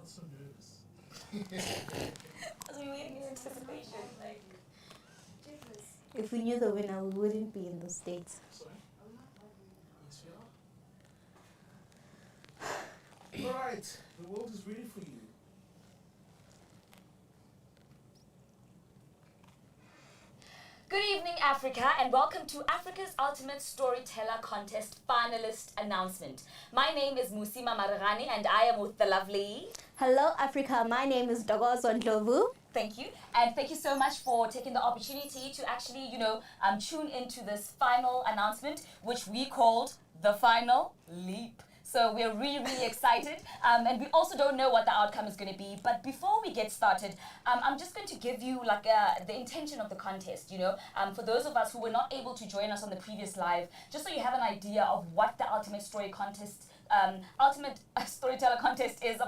so nervous. As we waiting in anticipation, like. If we knew the winner, we wouldn't be in the States. Sorry? Yes, we are. Alright, the world is ready for you. Good evening, Africa, and welcome to Africa's Ultimate Storyteller Contest finalist announcement. My name is Musima Maragani, and I am with the lovely. Hello, Africa. My name is Dogozo Ndlovu. Thank you, and thank you so much for taking the opportunity to actually, tune into this final announcement, which we called the Final Leap. So we're really, really excited, and we also don't know what the outcome is going to be. But before we get started, I'm just going to give you the intention of the contest. For those of us who were not able to join us on the previous live, just so you have an idea of what the Ultimate Storyteller Contest is,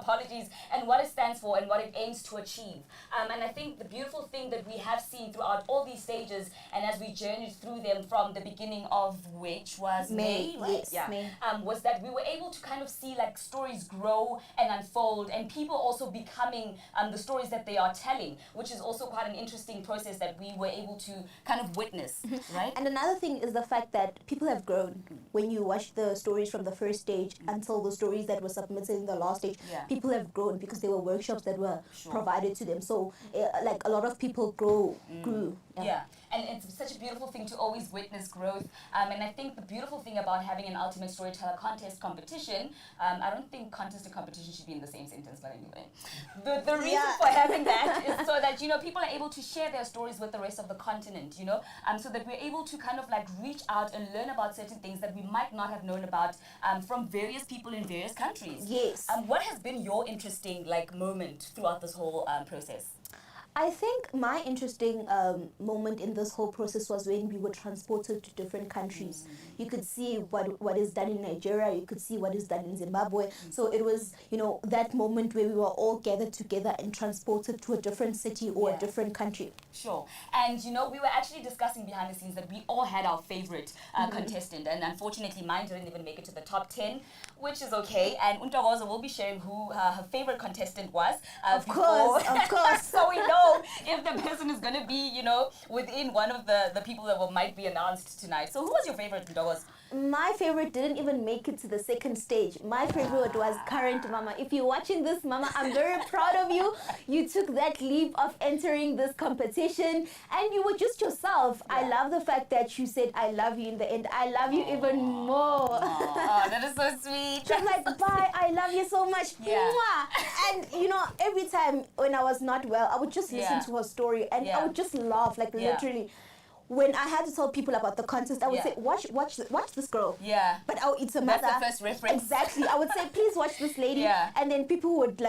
and what it stands for and what it aims to achieve. And I think the beautiful thing that we have seen throughout all these stages, and as we journeyed through them from the beginning of which was May, right? Yes, yeah. May. Was that we were able to kind of see stories grow and unfold, and people also becoming the stories that they are telling, which is also quite an interesting process that we were able to kind of witness, right? And another thing is the fact that people have grown. When you watch the stories from the first stage until the stories that were submitted in the last stage, people have grown because there were workshops that were provided to them. So, a lot of people grew. Yeah, and it's such a beautiful thing to always witness growth. And I think the beautiful thing about having an Ultimate Storyteller Contest competition, I don't think contest and competition should be in the same sentence, but anyway. The reason for having that is so that, people are able to share their stories with the rest of the continent, so that we're able to kind of reach out and learn about certain things that we might not have known about from various people in various countries. Yes. What has been your interesting moment throughout this whole process? I think my interesting moment in this whole process was when we were transported to different countries. You could see what is done in Nigeria, you could see what is done in Zimbabwe. So it was, that moment where we were all gathered together and transported to a different city or a different country. Sure. And, we were actually discussing behind the scenes that we all had our favorite contestant. And unfortunately, mine didn't even make it to the top 10, which is okay. And Untagoza will be sharing who her favorite contestant was. Of course. So we know if the person is going to be, within one of the people that might be announced tonight. So who was your favorite, Untagoza? My favorite didn't even make it to the second stage. My favorite was Current Mama. If you're watching this, Mama, I'm very proud of you. You took that leap of entering this competition and you were just yourself. Yeah. I love the fact that you said, I love you in the end. I love you even more. Oh, that is so sweet. Just like, bye, I love you so much. Yeah. And, every time when I was not well, I would just listen to her story and I would just laugh, literally. When I had to tell people about the contest, I would say, watch this girl. Yeah. But it's a mother. That's the first reference. Exactly. I would say, please watch this lady. Yeah. And then people would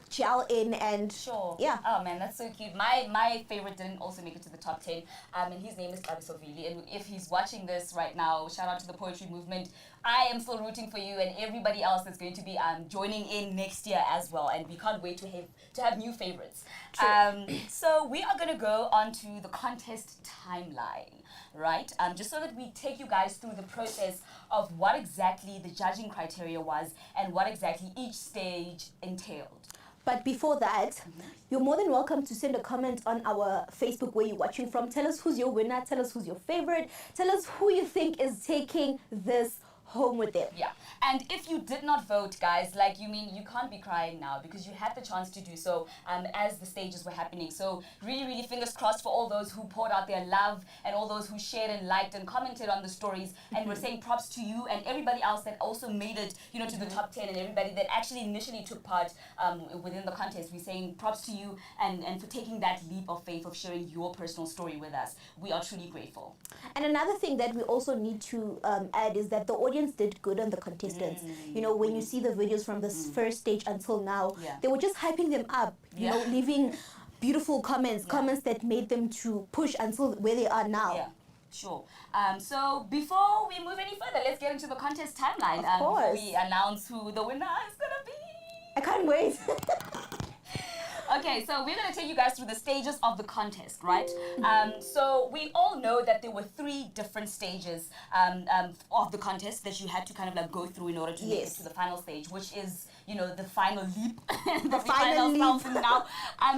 gel in and... Sure. Yeah. Oh, man, that's so cute. My favorite didn't also make it to the top 10. And his name is Abisovili. And if he's watching this right now, shout out to the poetry movement. I am still rooting for you and everybody else that's going to be joining in next year as well. And we can't wait to have new favorites. So we are going to go on to the contest timeline, right? Just so that we take you guys through the process of what exactly the judging criteria was and what exactly each stage entailed. But before that, you're more than welcome to send a comment on our Facebook where you're watching from. Tell us who's your winner. Tell us who's your favorite. Tell us who you think is taking this home with them. Yeah. And if you did not vote, guys, you can't be crying now because you had the chance to do so as the stages were happening. So really, really fingers crossed for all those who poured out their love and all those who shared and liked and commented on the stories. And we're saying props to you and everybody else that also made it, to the top 10 and everybody that actually initially took part within the contest. We're saying props to you and for taking that leap of faith of sharing your personal story with us. We are truly grateful. And another thing that we also need to add is that the audience did good on the contestants. When you see the videos from this first stage until now, they were just hyping them up, leaving beautiful comments that made them to push until where they are now. Yeah. Sure. So before we move any further, let's get into the contest timeline. Of course. Before we announce who the winner is going to be. I can't wait. Okay, so we're going to take you guys through the stages of the contest, right? So we all know that there were 3 different stages of the contest that you had to kind of go through in order to make it to the final stage, which is the final leap, The final leap. something now.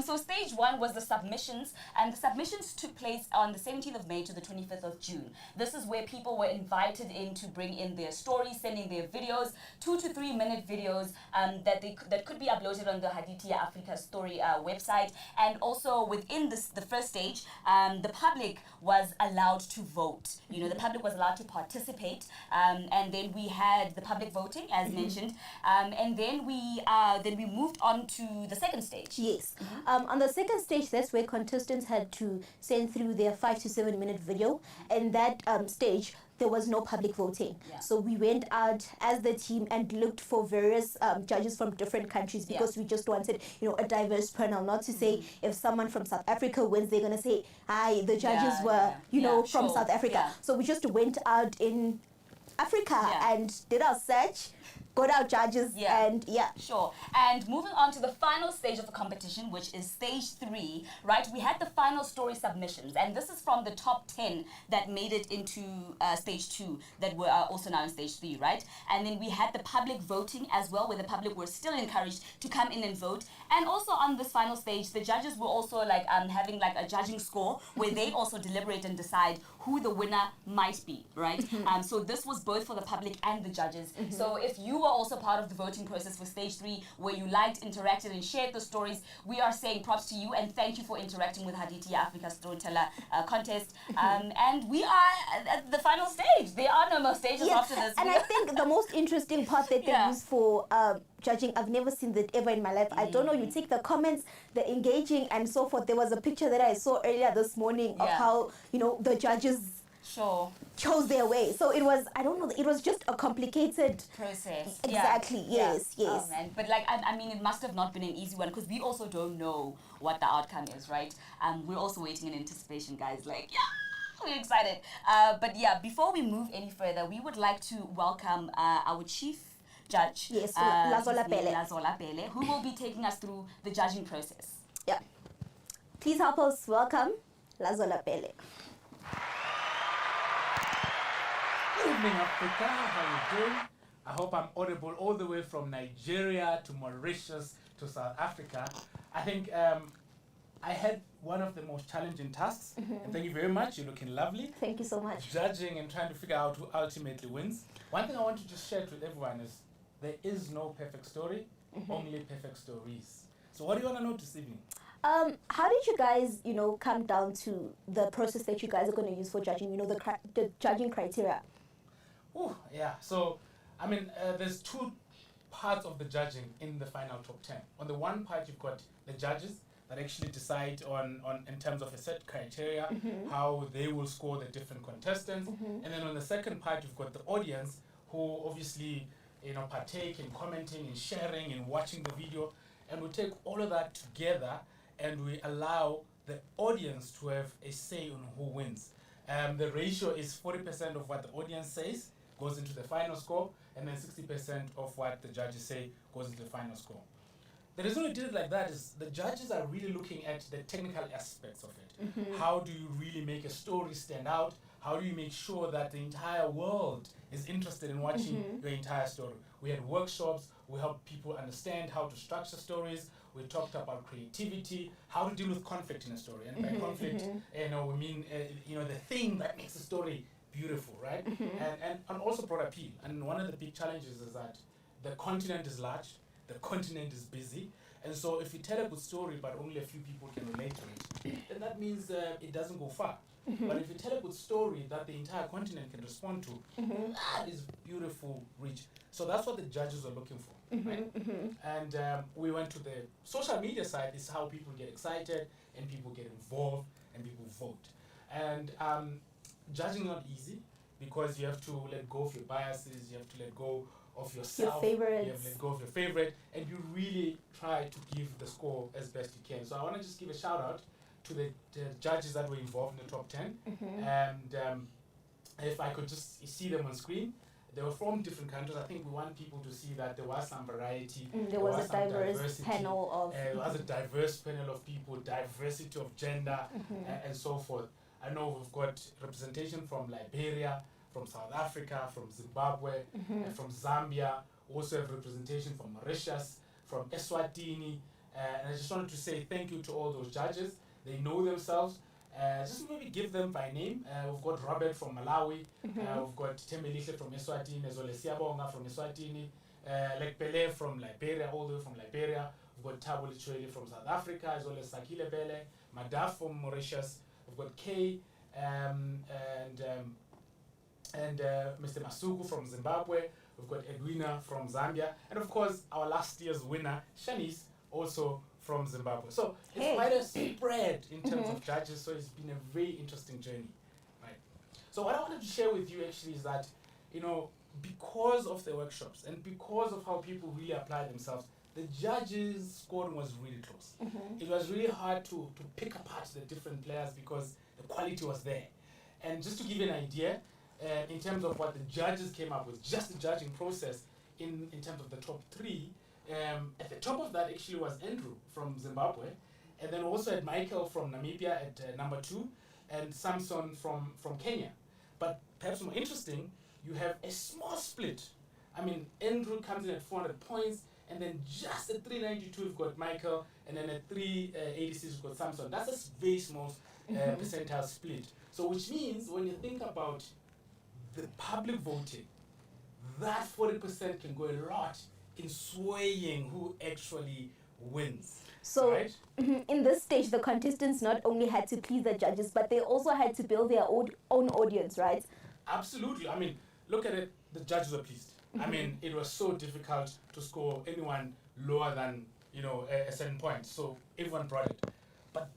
So stage 1 was the submissions, and the submissions took place on the 17th of May to the 25th of June. This is where people were invited in to bring in their stories, sending their videos, 2 to 3 minute videos that could be uploaded on the Haditia Africa Story website. And also within the first stage, the public was allowed to vote. The public was allowed to participate, and then we had the public voting, as mentioned, and then we moved on to the second stage. Yes. On the second stage, that's where contestants had to send through their 5 to 7 minute video, and that stage there was no public voting. Yeah. So we went out as the team and looked for various judges from different countries, because we just wanted, a diverse panel. Not to say if someone from South Africa wins, they're gonna say, "Hi, the judges were, from South Africa." Yeah. So we just went out in Africa and did our search, got our judges, and Sure. And moving on to the final stage of the competition, which is stage 3, right? We had the final story submissions, and this is from the top 10 that made it into stage 2 that were also now in stage 3, right? And then we had the public voting as well, where the public were still encouraged to come in and vote. And also on this final stage, the judges were also having a judging score where they also deliberate and decide who the winner might be, right? So this was both for the public and the judges. So if you were also part of the voting process for stage 3, where you liked, interacted, and shared the stories, we are saying props to you and thank you for interacting with Haditia Africa Storyteller contest. And we are at the final stage. There are no more stages after this. And I think the most interesting part that they use for judging, I've never seen that ever in my life. I don't know, you take the comments, the engaging and so forth. There was a picture that I saw earlier this morning of how, the judges chose their way. So it was, I don't know, it was just a complicated process. Exactly, yes. Oh, man. But I mean, it must have not been an easy one, because we also don't know what the outcome is, right? We're also waiting in anticipation, guys. We're excited. But before we move any further, we would like to welcome our chief judge, Lazola Pele, who will be taking us through the judging process. Yeah. Please help us welcome Lazola Pele. Good evening, Africa. How are you doing? I hope I'm audible all the way from Nigeria to Mauritius to South Africa. I think I had one of the most challenging tasks. And thank you very much. You're looking lovely. Thank you so much. Judging and trying to figure out who ultimately wins. One thing I want to just share with everyone is there is no perfect story, only perfect stories. So what do you want to know this evening? How did you guys, come down to the process that you guys are going to use for judging, the judging criteria? So, I mean, there's 2 parts of the judging in the final top 10. On the one part, you've got the judges that actually decide on in terms of a set criteria, how they will score the different contestants. And then on the second part, you've got the audience who obviously, partake in commenting, in sharing, in watching the video. And we take all of that together and we allow the audience to have a say on who wins. The ratio is 40% of what the audience says goes into the final score, and then 60% of what the judges say goes into the final score. The reason we did it like that is the judges are really looking at the technical aspects of it. How do you really make a story stand out? How do you make sure that the entire world is interested in watching your entire story? We had workshops, we helped people understand how to structure stories. We talked about creativity, how to deal with conflict in a story. And by conflict, we mean, the thing that makes a story beautiful, right? And also broad appeal. And one of the big challenges is that the continent is large, the continent is busy, and so if you tell a good story but only a few people can relate to it, then that means it doesn't go far. But if you tell a good story that the entire continent can respond to, that is beautiful, rich. So that's what the judges are looking for, right? And we went to the social media side. Is how people get excited and people get involved and people vote. And judging not easy, because you have to let go of your biases, you have to let go of yourself, your favorites. you have to let go of your favorite, and you really try to give the score as best you can. So I want to just give a shout out to the judges that were involved in the top 10. And if I could just see them on screen, they were from different countries. I think we want people to see that there was some variety. There was a diverse panel of there was a diverse panel of people, diversity of gender, and so forth. I know we've got representation from Liberia, from South Africa, from Zimbabwe, and from Zambia. We also have representation from Mauritius, from Eswatini, and I just wanted to say thank you to all those judges. They know themselves. Just maybe give them by name. We've got Robert from Malawi. We've got Tembelihle from Eswatini, as well as Siabonga from Eswatini. Lekpele from Liberia, all the way from Liberia. We've got Thabo Lichwele from South Africa, as well as Sakile Bele, Madaf from Mauritius. We've got Kay and Mr. Masuku from Zimbabwe. We've got Edwina from Zambia, and of course our last year's winner, Shanice, also from Zimbabwe. So it's quite a spread in terms of judges. So it's been a very interesting journey, right? So what I wanted to share with you actually is that, you know, because of the workshops and because of how people really apply themselves, the judges' scoring was really close. It was really hard to pick apart the different players because the quality was there. And just to give you an idea, in terms of what the judges came up with, just the judging process in terms of the top three, at the top of that actually was Andrew from Zimbabwe, and then also had Michael from Namibia at number 2, and Samson from Kenya. But perhaps more interesting, you have a small split. I mean, Andrew comes in at 400 points, and then just at 392 we've got Michael, and then at 386 we've got Samson. That's a very small percentile split. So which means when you think about the public voting, that 40% can go a lot in swaying who actually wins. So right? in this stage, the contestants not only had to please the judges, but they also had to build their own audience, right? Absolutely. I mean, look at it, the judges were pleased. I mean, it was so difficult to score anyone lower than, you know, a certain point. So everyone brought it. But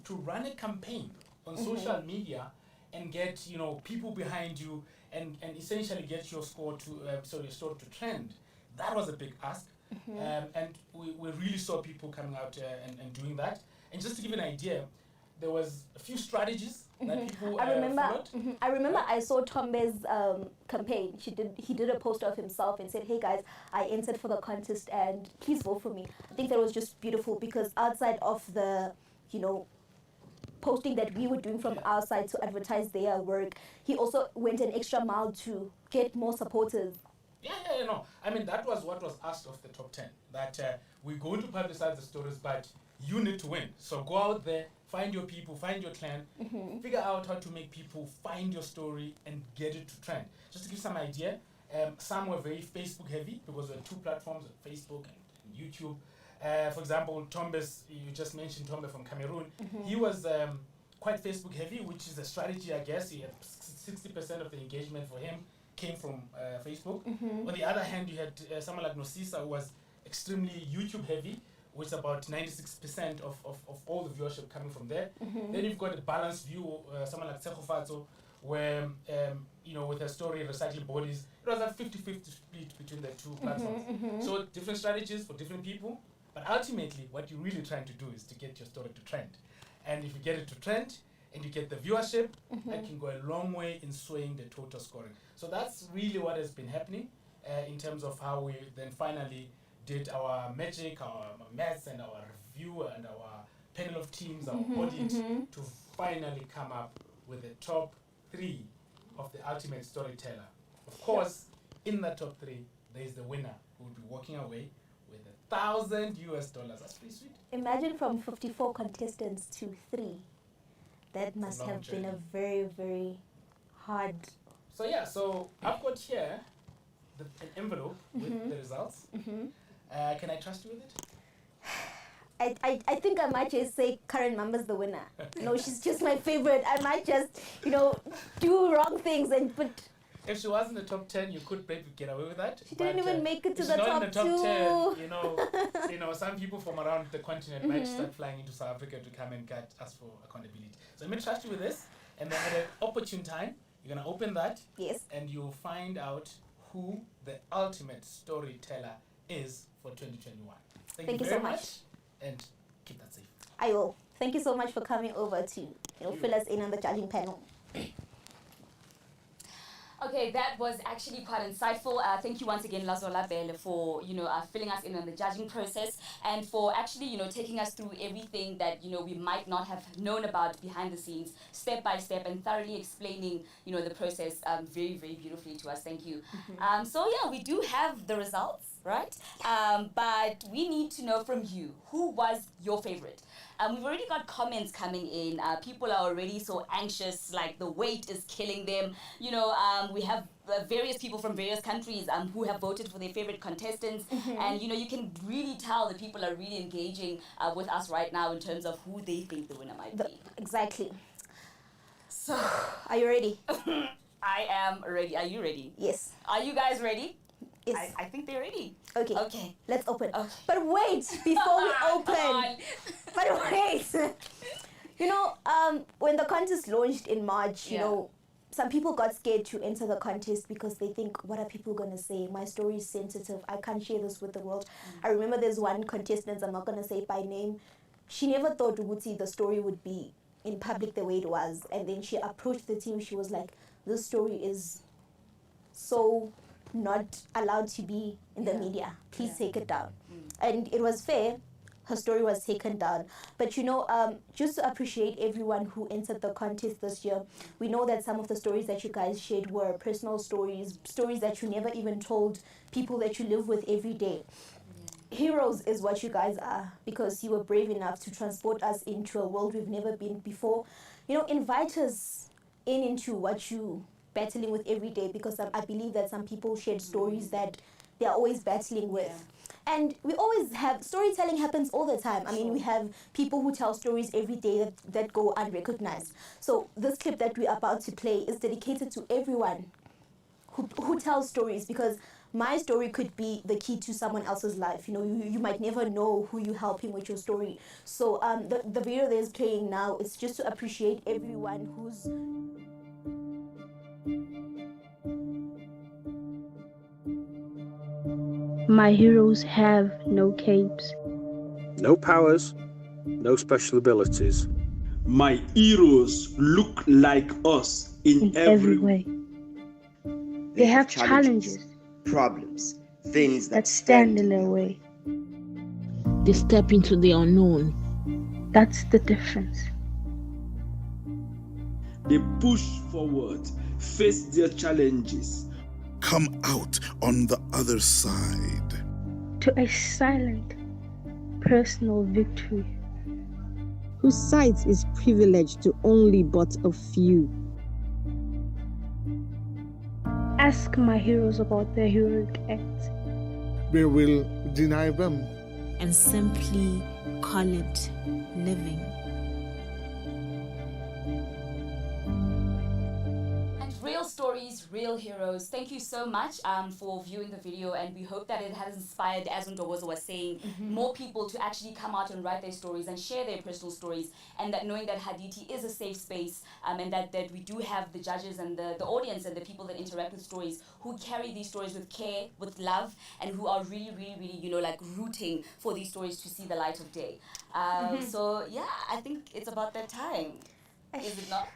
to run a campaign on social media and get, you know, people behind you and essentially get your score to your store to trend, that was a big ask. And we really saw people coming out and doing that. And just to give you an idea, there was a few strategies that people followed. I remember I saw Tombe's campaign. He did a poster of himself and said, "Hey guys, I entered for the contest and please vote for me." I think that was just beautiful because outside of the, you know, posting that we were doing from our side to advertise their work, he also went an extra mile to get more supporters. Yeah, no. I mean, that was what was asked of the top 10. That we're going to publicize the stories, but you need to win. So go out there, find your people, find your clan, figure out how to make people find your story and get it to trend. Just to give some idea, some were very Facebook heavy because there are 2 platforms, Facebook and YouTube. For example, Tombes, you just mentioned Tombe from Cameroon. He was quite Facebook heavy, which is a strategy, I guess. He had 60% of the engagement for him came from Facebook. On the other hand, you had someone like Nosisa, who was extremely YouTube heavy, with about 96% of all the viewership coming from there. Then you've got a balanced view, someone like Tsegofatso, where, you know, with her story, Recycling Bodies, it was a 50-50 split between the 2 platforms. So different strategies for different people, but ultimately what you're really trying to do is to get your story to trend. And if you get it to trend, and you get the viewership, that can go a long way in swaying the total scoring. So that's really what has been happening in terms of how we then finally did our magic, our maths, and our review, and our panel of teams, our audit, to finally come up with the top 3 of the ultimate storyteller. Of course, in the top 3, there is the winner who will be walking away with $1,000. That's pretty sweet. Imagine from 54 contestants to 3. That must have been a very, very hard. So yeah, so I've got here an envelope with the results. Can I trust you with it? I think I might just say Karen Mamba's the winner. No, she's just my favorite. I might just, you know, do wrong things and put. If she was in the top 10, you could maybe get away with that. She didn't even make it to if the she's not top in the top 2. 10, you know, some people from around the continent might start flying into South Africa to come and ask for accountability. So let me trust you with this, and then at an opportune time, you're gonna open that. Yes. And you'll find out who the ultimate storyteller is for 2021. Thank you very so much, and keep that safe. I will. Thank you so much for coming over to fill us in on the judging panel. Okay, that was actually quite insightful. Thank you once again, Lazola Bele, for filling us in on the judging process and for actually taking us through everything that we might not have known about behind the scenes, step by step, and thoroughly explaining the process very very beautifully to us. Thank you. So yeah, we do have the results, right? But we need to know from you, who was your favorite? We've already got comments coming in. People are already so anxious, like the wait is killing them. We have various people from various countries who have voted for their favorite contestants. And, you can really tell that people are really engaging with us right now in terms of who they think the winner might be. Exactly. So, are you ready? I am ready. Are you ready? Yes. Are you guys ready? Yes. I think they're ready. Okay. Okay. Let's open. Okay. But wait, before we Come open. on. But wait. When the contest launched in March, some people got scared to enter the contest because they think, what are people going to say? My story is sensitive. I can't share this with the world. I remember there's one contestant, I'm not going to say by name. She never thought Uguti, the story would be in public the way it was. And then she approached the team. She was like, this story is so not allowed to be in the media. Please take it down. And it was fair. Her story was taken down. But just to appreciate everyone who entered the contest this year, we know that some of the stories that you guys shared were personal stories, stories that you never even told people that you live with every day. Heroes is what you guys are, because you were brave enough to transport us into a world we've never been before. Invite us into what you battling with every day, because I believe that some people shared stories that they're always battling with. And we always have, storytelling happens all the time. I mean, we have people who tell stories every day that go unrecognized. So this clip that we're about to play is dedicated to everyone who tells stories, because my story could be the key to someone else's life. You might never know who you're helping with your story. So the video that is playing now is just to appreciate everyone who's... My heroes have no capes. No powers, no special abilities. My heroes look like us in every way. They have challenges, problems, things that stand in their way. They step into the unknown. That's the difference. They push forward, face their challenges. Come out on the other side. To a silent, personal victory. Whose sight is privileged to only but a few. Ask my heroes about their heroic acts. We will deny them and simply call it living. Real stories, real heroes. Thank you so much for viewing the video, and we hope that it has inspired, as Ndogozo was saying, more people to actually come out and write their stories and share their personal stories, and that knowing that Haditi is a safe space, and that we do have the judges and the audience and the people that interact with stories who carry these stories with care, with love, and who are really, really, really, like rooting for these stories to see the light of day. So yeah, I think it's about that time. Is it not?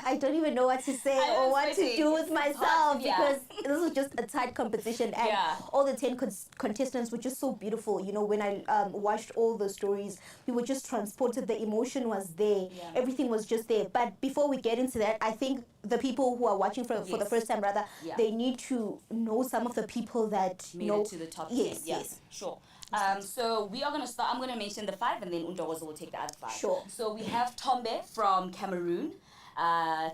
I don't even know what to say or what to do with myself, because this was just a tight competition, and all the 10 contestants were just so beautiful. When I watched all the stories, we were just transported. The emotion was there. Everything was just there. But before we get into that, I think the people who are watching for the first time, rather, they need to know some of the people that made it to the top 10. Yes, sure. So we are going to start. I'm going to mention the 5, and then Undogozo will take the other 5. Sure. So we have Tombe from Cameroon.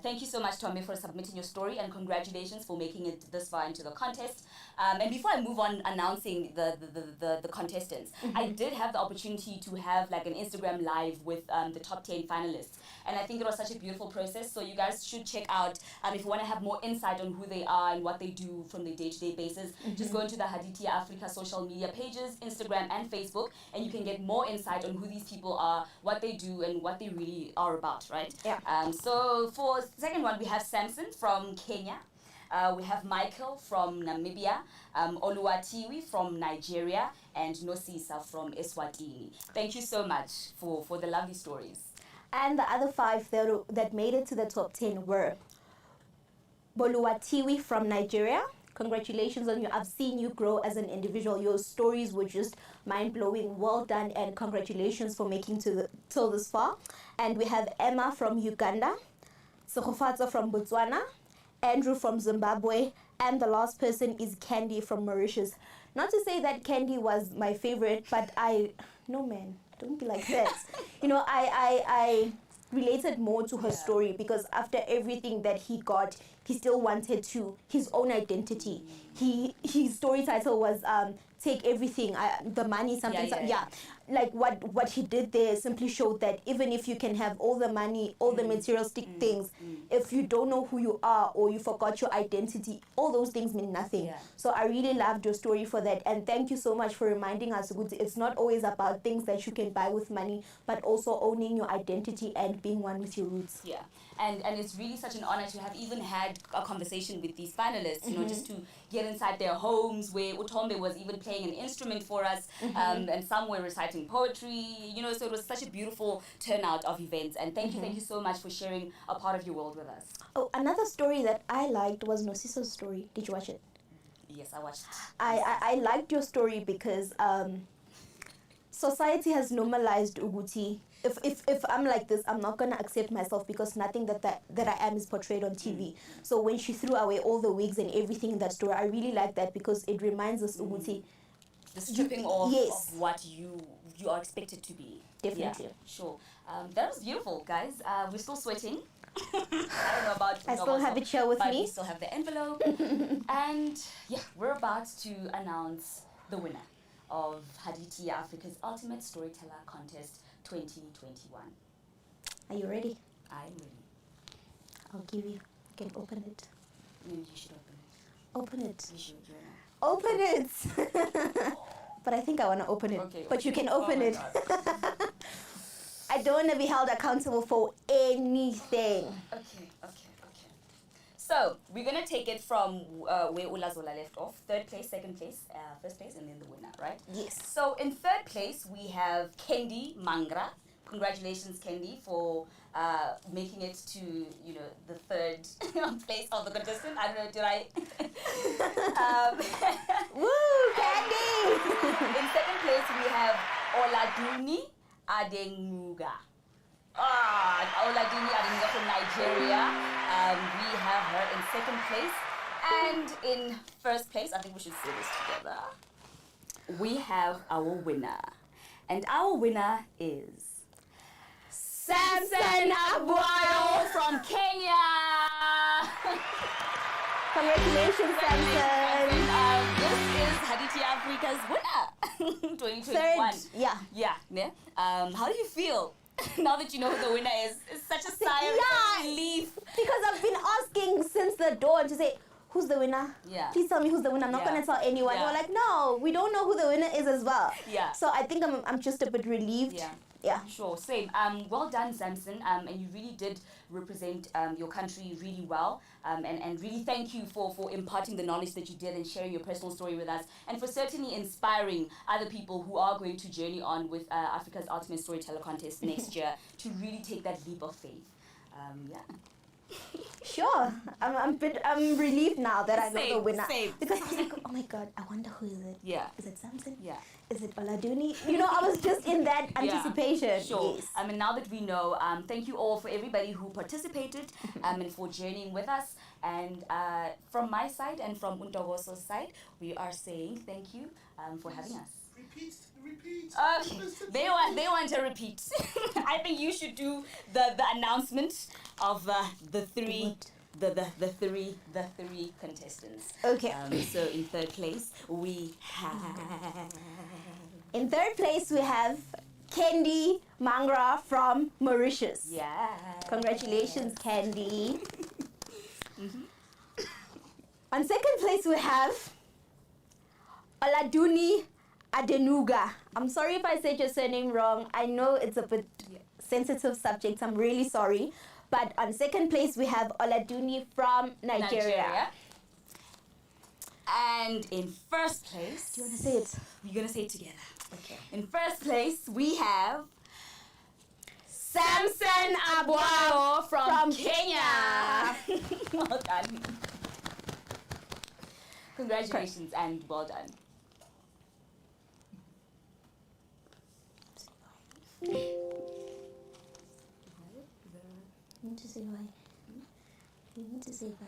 Thank you so much, Tommy, for submitting your story, and congratulations for making it this far into the contest. And before I move on announcing the contestants, I did have the opportunity to have like an Instagram live with the top 10 finalists, and I think it was such a beautiful process. So you guys should check out if you want to have more insight on who they are and what they do from their day-to-day basis. Just go into the Haditi Africa social media pages, Instagram and Facebook, and you can get more insight on who these people are, what they do, and what they really are about, right? So for the second one, we have Samson from Kenya. We have Michael from Namibia, Oluwatiwi from Nigeria, and Nosisa from Eswatini. Thank you so much for the lovely stories. And the other 5 that made it to the top 10 were Boluwatiwi from Nigeria. Congratulations on you. I've seen you grow as an individual. Your stories were just mind-blowing. Well done, and congratulations for making till this far. And we have Emma from Uganda, Sekgofatso from Botswana, Andrew from Zimbabwe, and the last person is Candy from Mauritius. Not to say that Candy was my favorite, but no man, don't be like that. I related more to her story because after everything that he got, he still wanted his own identity. His story title was Take Everything, the money, something. Like what he did there simply showed that even if you can have all the money, all the materialistic things, if you don't know who you are or you forgot your identity, all those things mean nothing. Yeah. So I really loved your story for that, and thank you so much for reminding us, it's not always about things that you can buy with money, but also owning your identity and being one with your roots. Yeah, and it's really such an honor to have even had a conversation with these finalists, just to get inside their homes, where Utombe was even playing an instrument for us, and some were reciting poetry, so it was such a beautiful turnout of events, and thank you so much for sharing a part of your world with us. Oh, another story that I liked was Nosiso's story. Did you watch it? Yes, I watched it. I liked your story because society has normalized Uguti. If I'm like this, I'm not gonna accept myself because nothing that I am is portrayed on TV. So when she threw away all the wigs and everything in that story, I really like that because it reminds us Uguti. The stripping off of what you are expected to be. Definitely. Yeah, sure. That was beautiful, guys. We're still sweating. I don't know about I still have it here with but me. We still have the envelope. And we're about to announce the winner of Hadithi Africa's Ultimate Storyteller Contest 2021. Are you ready? I'm ready. I'll give you. You can open it. Maybe you should open it. Open it. You should, Open it! But I think I want to open it. Okay, but you can open it. I don't want to be held accountable for anything. Okay. So, we're going to take it from where Ulazola left off. Third place, second place, first place, and then the winner, right? Yes. So, in third place, we have Kendi Mangra. Congratulations, Kendi, for making it to, the third place of the contestant. I don't know, did I? Woo, Kendi! In second place, we have Oladuni Adenguga. Oladuni Adenguga from Nigeria. We have her in second place. And in first place, I think we should say this together, we have our winner. And our winner is Samson Abuayo from Kenya. Congratulations, Samson. This is Hadithi Africa's winner, 2021. Third, yeah. How do you feel now that you know who the winner is? It's such a sigh of relief. Because I've been asking since the dawn to say, who's the winner? Yeah. Please tell me who's the winner. I'm not going to tell anyone. Yeah. We're like, no, we don't know who the winner is as well. Yeah. So I think I'm just a bit relieved. Yeah. Sure, same. Well done, Samson. And you really did represent your country really well. And really thank you for imparting the knowledge that you did and sharing your personal story with us. And for certainly inspiring other people who are going to journey on with Africa's Ultimate Storyteller Contest next year to really take that leap of faith. Sure. I'm relieved now that I know the winner. Same. Because I was like, oh my God, I wonder who is it? Yeah. Is it Samson? Yeah. Is it Oladuni? I was just in that anticipation. Sure. Yes. And now that we know, thank you all for everybody who participated and for journeying with us. And from my side and from Untogoso's side, we are saying thank you for having us. Repeat. Okay, they want a repeat. I think you should do the announcement of the three contestants. Okay. So in third place we have. In third place we have Kendi Mangra from Mauritius. Yeah. Congratulations, Kendi. On second place we have Oladuni Adenuga. I'm sorry if I said your surname wrong. I know it's a bit sensitive subject. I'm really sorry. But on second place, we have Oladuni from Nigeria. And in first place... Do you want to say it? We're going to say it together. Okay. In first place, we have Samson Abwao from Kenya. Well done. Congratulations and well done. You need to say why. You need to say why.